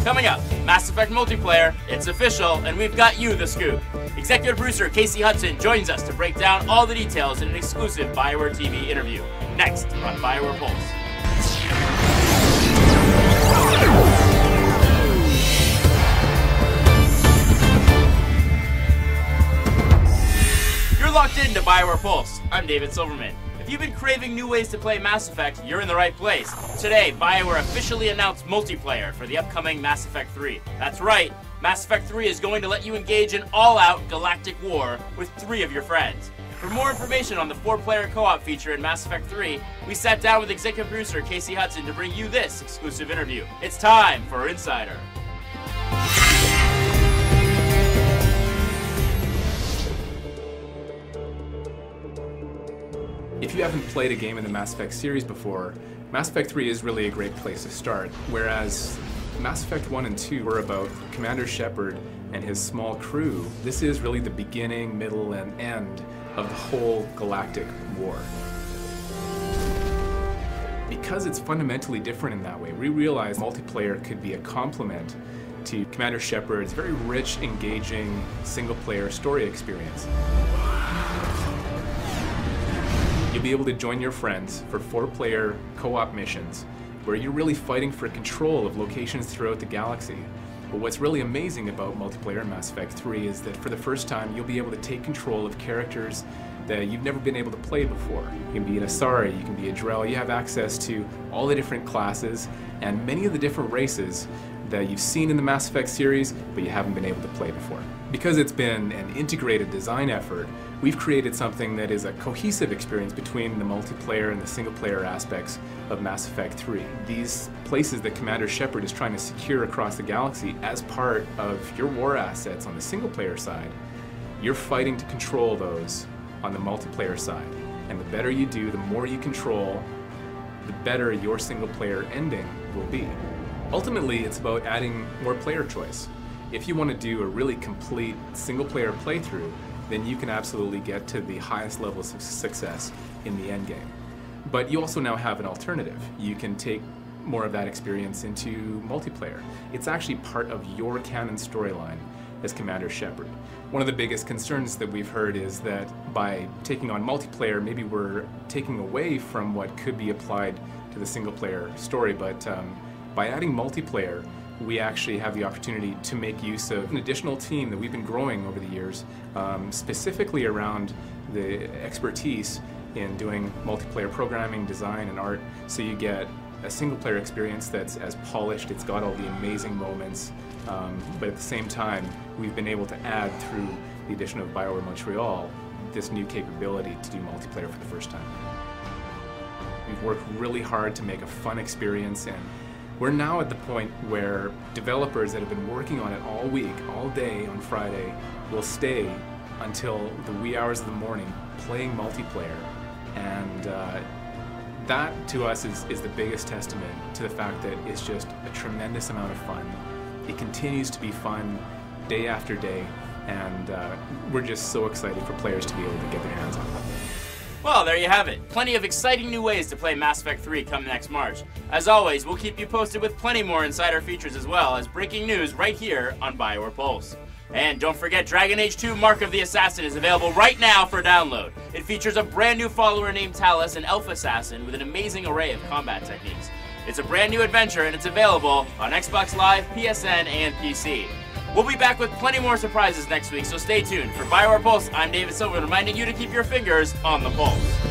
Coming up, Mass Effect multiplayer, it's official, and we've got you the scoop. Executive producer Casey Hudson joins us to break down all the details in an exclusive Bioware TV interview. Next on Bioware Pulse. You're locked into Bioware Pulse. I'm David Silverman. If you've been craving new ways to play Mass Effect, you're in the right place. Today, Bioware officially announced multiplayer for the upcoming Mass Effect 3. That's right, Mass Effect 3 is going to let you engage in all-out galactic war with 3 of your friends. For more information on the 4-player co-op feature in Mass Effect 3, we sat down with executive producer Casey Hudson to bring you this exclusive interview. It's time for Insider. If you haven't played a game in the Mass Effect series before, Mass Effect 3 is really a great place to start. Whereas Mass Effect 1 and 2 were about Commander Shepard and his small crew, this is really the beginning, middle, and end of the whole galactic war. Because it's fundamentally different in that way, we realized multiplayer could be a complement to Commander Shepard's very rich, engaging, single-player story experience. You'll be able to join your friends for 4-player co-op missions where you're really fighting for control of locations throughout the galaxy. But what's really amazing about multiplayer in Mass Effect 3 is that for the first time you'll be able to take control of characters that you've never been able to play before. You can be an Asari, you can be a Drell, you have access to all the different classes and many of the different races that you've seen in the Mass Effect series, but you haven't been able to play before. Because it's been an integrated design effort, we've created something that is a cohesive experience between the multiplayer and the single-player aspects of Mass Effect 3. These places that Commander Shepard is trying to secure across the galaxy as part of your war assets on the single-player side, you're fighting to control those on the multiplayer side. And the better you do, the more you control, the better your single-player ending will be. Ultimately, it's about adding more player choice. If you want to do a really complete single-player playthrough, then you can absolutely get to the highest levels of success in the endgame. But you also now have an alternative. You can take more of that experience into multiplayer. It's actually part of your canon storyline as Commander Shepard. One of the biggest concerns that we've heard is that by taking on multiplayer, maybe we're taking away from what could be applied to the single-player story, but by adding multiplayer, we actually have the opportunity to make use of an additional team that we've been growing over the years, specifically around the expertise in doing multiplayer programming, design, and art, so you get a single-player experience that's as polished, it's got all the amazing moments, but at the same time, we've been able to add, through the addition of Bioware Montreal, this new capability to do multiplayer for the first time. We've worked really hard to make a fun experience, and we're now at the point where developers that have been working on it all week, all day on Friday, will stay until the wee hours of the morning playing multiplayer. And that, to us, is the biggest testament to the fact that it's just a tremendous amount of fun. It continues to be fun day after day, and we're just so excited for players to be able to get their hands on it. Well, there you have it. Plenty of exciting new ways to play Mass Effect 3 come next March. As always, we'll keep you posted with plenty more insider features as well as breaking news right here on Bioware Pulse. And don't forget, Dragon Age 2 Mark of the Assassin is available right now for download. It features a brand new follower named Talus, an elf assassin with an amazing array of combat techniques. It's a brand new adventure and it's available on Xbox Live, PSN, and PC. We'll be back with plenty more surprises next week, so stay tuned. For Bioware Pulse, I'm David Silverman, reminding you to keep your fingers on the pulse.